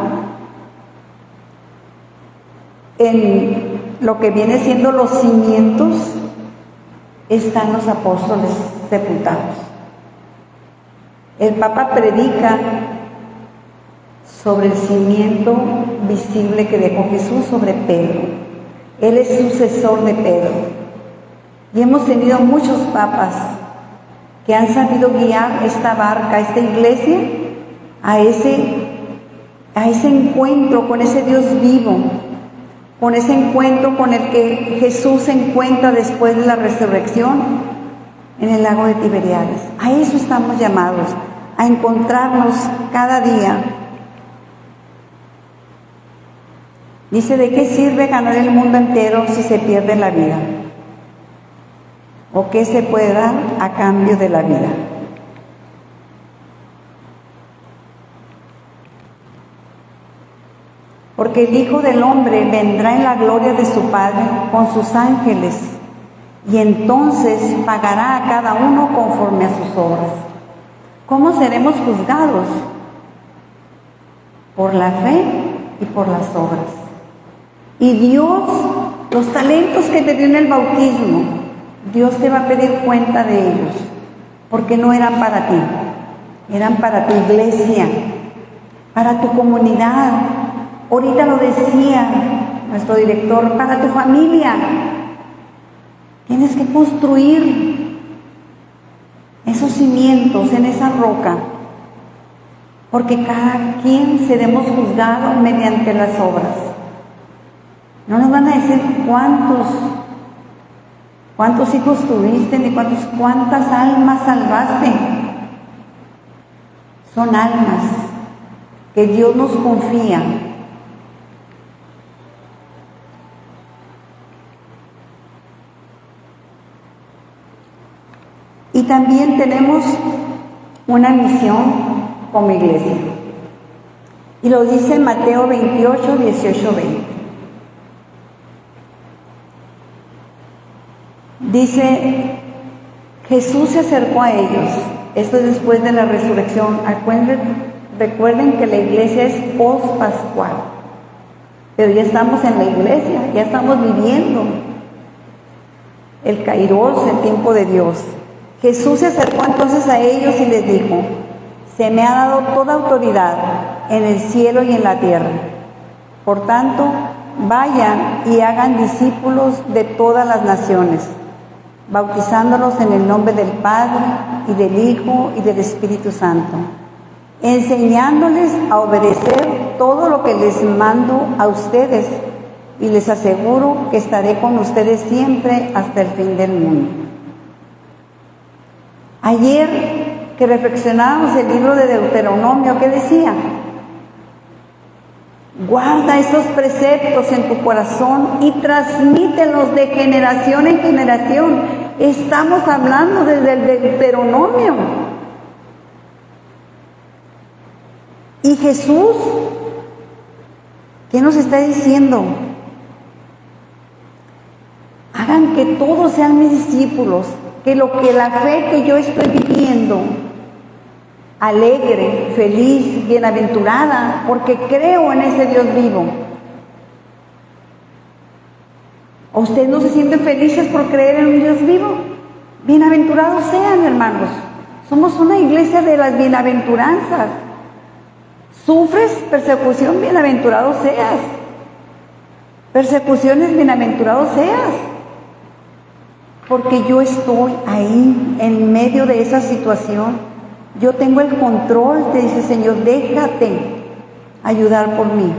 en lo que viene siendo los cimientos, están los apóstoles sepultados. El Papa predica sobre el cimiento visible que dejó Jesús sobre Pedro. Él es sucesor de Pedro. Y hemos tenido muchos papas que han sabido guiar esta barca, esta iglesia, a ese encuentro con ese Dios vivo, con ese encuentro con el que Jesús se encuentra después de la resurrección en el lago de Tiberíades. A eso estamos llamados, a encontrarnos cada día. Dice, ¿de qué sirve ganar el mundo entero si se pierde la vida? ¿O qué se puede dar a cambio de la vida? Porque el Hijo del Hombre vendrá en la gloria de su Padre con sus ángeles, y entonces pagará a cada uno conforme a sus obras. ¿Cómo seremos juzgados? Por la fe y por las obras. Y Dios, los talentos que te dio en el bautismo, Dios te va a pedir cuenta de ellos, porque no eran para ti, eran para tu iglesia, para tu comunidad. Ahorita lo decía nuestro director, para tu familia. Tienes que construir esos cimientos en esa roca, porque cada quien seremos juzgados mediante las obras. No nos van a decir cuántos hijos tuviste, ni cuántas almas salvaste. Son almas que Dios nos confía. también tenemos una misión como iglesia. Y lo dice Mateo 28, 18, 20. Dice, Jesús se acercó a ellos. Esto es después de la resurrección. Recuerden que la iglesia es post-pascual. Pero ya estamos en la iglesia, ya estamos viviendo el Kairos, el tiempo de Dios. Jesús se acercó entonces a ellos y les dijo, se me ha dado toda autoridad en el cielo y en la tierra. Por tanto, vayan y hagan discípulos de todas las naciones, bautizándolos en el nombre del Padre y del Hijo y del Espíritu Santo, enseñándoles a obedecer todo lo que les mando a ustedes, y les aseguro que estaré con ustedes siempre hasta el fin del mundo. Ayer que reflexionábamos el libro de Deuteronomio, ¿qué decía? Guarda esos preceptos en tu corazón y transmítelos de generación en generación. Estamos hablando desde el Deuteronomio. Y Jesús, ¿qué nos está diciendo? Hagan que todos sean mis discípulos, que la fe que yo estoy viviendo, alegre, feliz, bienaventurada, porque creo en ese Dios vivo. ¿O ustedes no se sienten felices por creer en un Dios vivo? Bienaventurados sean, hermanos. Somos una iglesia de las bienaventuranzas. ¿Sufres persecución? Bienaventurado seas. Persecuciones, bienaventurado seas. Porque yo estoy ahí, en medio de esa situación. Yo tengo el control, te dice el Señor, déjate ayudar por mí.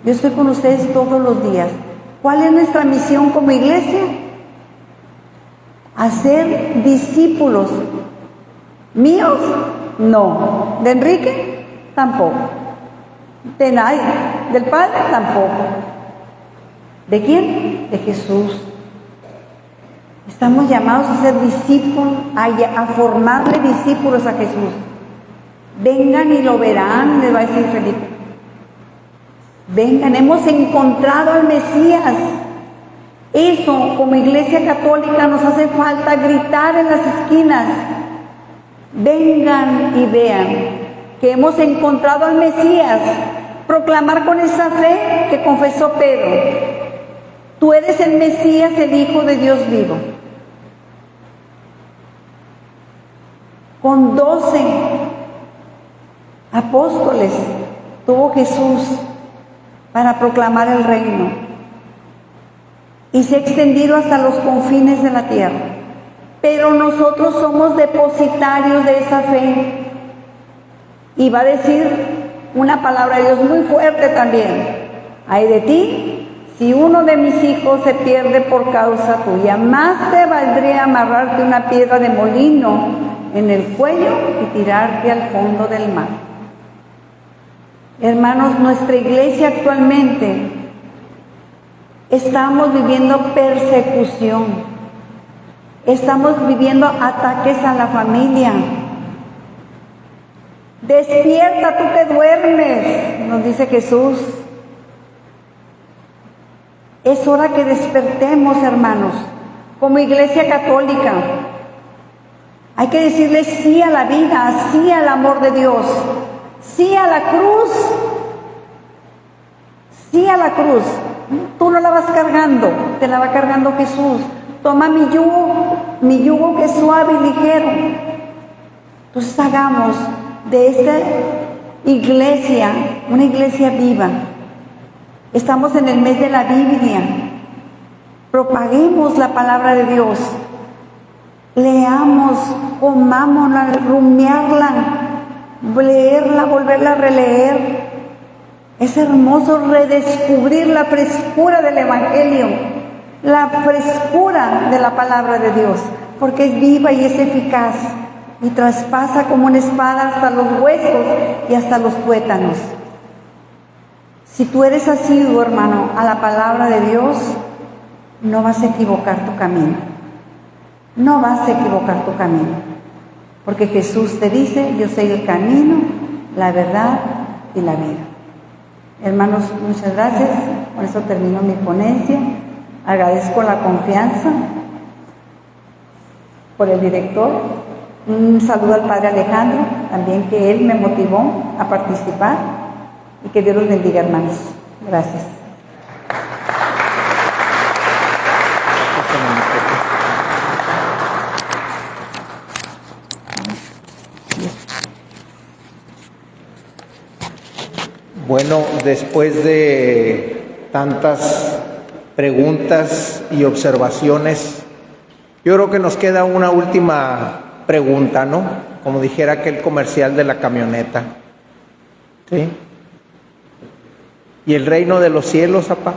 Yo estoy con ustedes todos los días. ¿Cuál es nuestra misión como iglesia? Hacer discípulos. ¿Míos? No. ¿De Enrique? Tampoco. ¿De nadie? ¿Del Padre? Tampoco. ¿De quién? De Jesús. Estamos llamados a ser discípulos, a formarle discípulos a Jesús. Vengan y lo verán, les va a decir Felipe. Vengan, hemos encontrado al Mesías. Eso, como iglesia católica, nos hace falta gritar en las esquinas. Vengan y vean que hemos encontrado al Mesías. Proclamar con esa fe que confesó Pedro. Tú eres el Mesías, el Hijo de Dios vivo. Con 12 apóstoles tuvo Jesús para proclamar el reino. Y se ha extendido hasta los confines de la tierra. Pero nosotros somos depositarios de esa fe. Y va a decir una palabra de Dios muy fuerte también. Ay de ti, si uno de mis hijos se pierde por causa tuya, más te valdría amarrarte una piedra de molino en el cuello y tirarte al fondo del mar. Hermanos, nuestra iglesia actualmente estamos viviendo persecución, estamos viviendo ataques a la familia. Despierta tú que duermes, nos dice Jesús. Es hora que despertemos, hermanos, como iglesia católica. Hay que decirle sí a la vida, sí al amor de Dios, sí a la cruz, sí a la cruz. Tú no la vas cargando, te la va cargando Jesús. Toma mi yugo que es suave y ligero. Entonces hagamos de esta iglesia una iglesia viva. Estamos en el mes de la Biblia. Propaguemos la palabra de Dios. Leamos, comámosla, rumiarla, leerla, volverla a releer. Es hermoso redescubrir la frescura del Evangelio, la frescura de la palabra de Dios, porque es viva y es eficaz y traspasa como una espada hasta los huesos y hasta los tuétanos. Si tú eres asiduo, hermano, a la palabra de Dios, no vas a equivocar tu camino. No vas a equivocar tu camino. porque Jesús te dice: yo soy el camino, la verdad y la vida. Hermanos, muchas gracias. Con eso termino mi ponencia. Agradezco la confianza por el director. Un saludo al Padre Alejandro, también, que él me motivó a participar, y que Dios los bendiga, hermanos. Gracias. Bueno, después de tantas preguntas y observaciones, yo creo que nos queda una última pregunta, ¿no? Como dijera aquel comercial de la camioneta. ¿Sí? ¿Y el reino de los cielos, papá?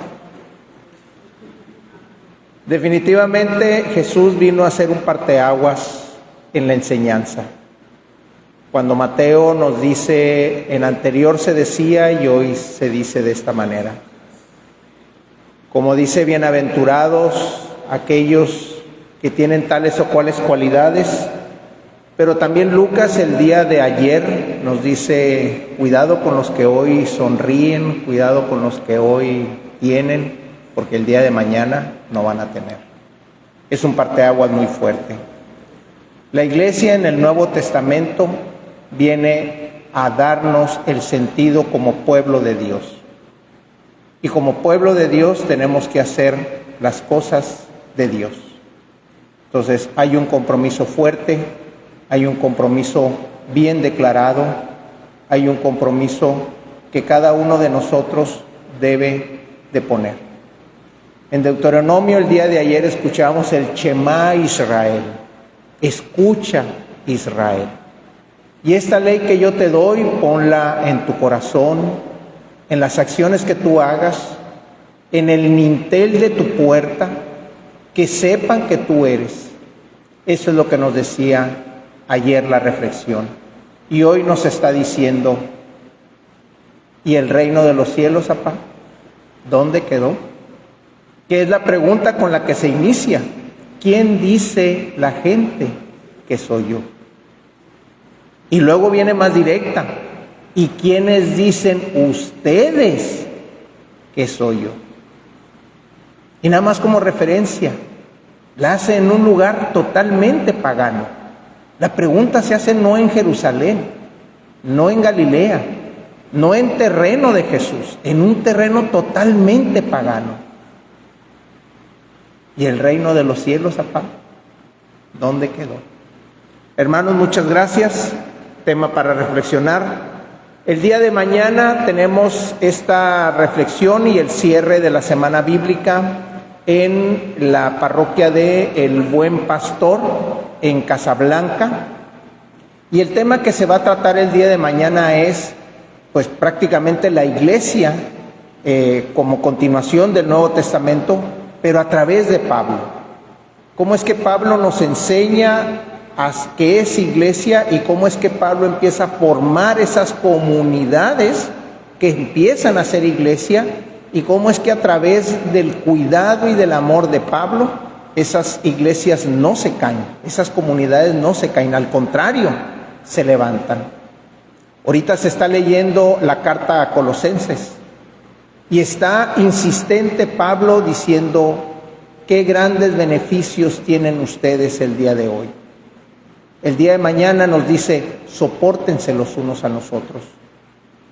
Definitivamente Jesús vino a hacer un parteaguas en la enseñanza. Cuando Mateo nos dice, en anterior se decía y hoy se dice de esta manera. Como dice, bienaventurados aquellos que tienen tales o cuales cualidades, pero también Lucas el día de ayer nos dice, cuidado con los que hoy sonríen, cuidado con los que hoy tienen, porque el día de mañana no van a tener. Es un parteaguas muy fuerte. La iglesia en el Nuevo Testamento viene a darnos el sentido como pueblo de Dios. Y como pueblo de Dios tenemos que hacer las cosas de Dios. Entonces hay un compromiso fuerte, hay un compromiso bien declarado, hay un compromiso que cada uno de nosotros debe de poner. En Deuteronomio el día de ayer escuchamos el Shema Israel, escucha Israel. Y esta ley que yo te doy, ponla en tu corazón, en las acciones que tú hagas, en el dintel de tu puerta, que sepan que tú eres. Eso es lo que nos decía ayer la reflexión. Y hoy nos está diciendo, ¿y el reino de los cielos, papá? ¿Dónde quedó? Que es la pregunta con la que se inicia. ¿Quién dice la gente que soy yo? Y luego viene más directa. ¿Y quiénes dicen ustedes que soy yo? Y nada más como referencia, la hace en un lugar totalmente pagano. La pregunta se hace no en Jerusalén, no en Galilea, no en terreno de Jesús, en un terreno totalmente pagano. ¿Y el reino de los cielos, papá? ¿Dónde quedó? Hermanos, muchas gracias. Tema para reflexionar. El día de mañana tenemos esta reflexión y el cierre de la semana bíblica en la parroquia de El Buen Pastor en Casablanca. Y el tema que se va a tratar el día de mañana es, pues, prácticamente la iglesia como continuación del Nuevo Testamento, pero a través de Pablo. ¿Cómo es que Pablo nos enseña qué es iglesia y cómo es que Pablo empieza a formar esas comunidades que empiezan a ser iglesia? Y cómo es que a través del cuidado y del amor de Pablo, esas iglesias no se caen, esas comunidades no se caen, al contrario, se levantan. Ahorita se está leyendo la carta a Colosenses y está insistente Pablo diciendo qué grandes beneficios tienen ustedes el día de hoy. El día de mañana nos dice, sopórtense los unos a los otros.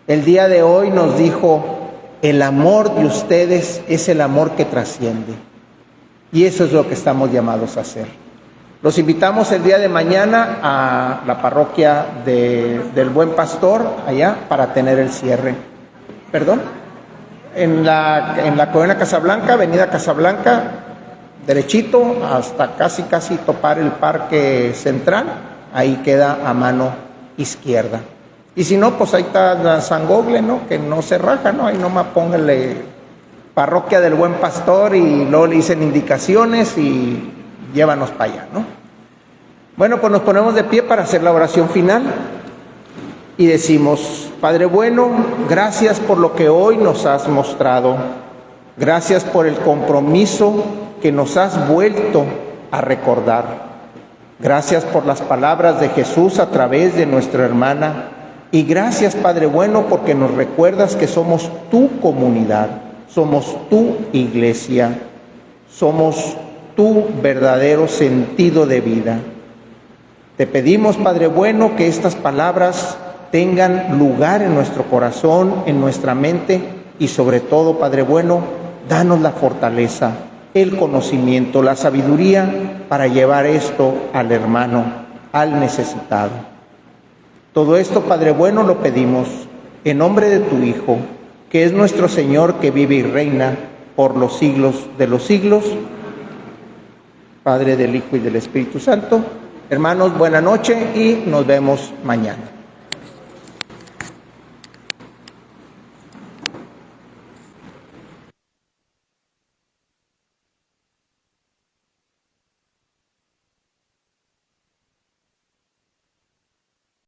El día de hoy nos dijo, el amor de ustedes es el amor que trasciende. Y eso es lo que estamos llamados a hacer. Los invitamos el día de mañana a la parroquia del Buen Pastor, allá, para tener el cierre. ¿Perdón? En la colonia Casablanca, avenida Casablanca, derechito, hasta casi topar el Parque Central, ahí queda a mano izquierda. Y si no, pues ahí está la San Gogle, ¿no? Que no se raja, ¿no? Ahí nomás póngale parroquia del Buen Pastor y luego le dicen indicaciones y llévanos para allá, ¿no? Bueno, pues nos ponemos de pie para hacer la oración final y decimos, Padre bueno, gracias por lo que hoy nos has mostrado. Gracias por el compromiso que nos has vuelto a recordar. Gracias por las palabras de Jesús a través de nuestra hermana. Y gracias, Padre bueno, porque nos recuerdas que somos tu comunidad, somos tu iglesia, somos tu verdadero sentido de vida. Te pedimos, Padre bueno, que estas palabras tengan lugar en nuestro corazón, en nuestra mente y sobre todo, Padre bueno, danos la fortaleza, el conocimiento, la sabiduría para llevar esto al hermano, al necesitado. Todo esto, Padre bueno, lo pedimos en nombre de tu Hijo, que es nuestro Señor, que vive y reina por los siglos de los siglos. Padre, del Hijo y del Espíritu Santo. Hermanos, buena noche y nos vemos mañana.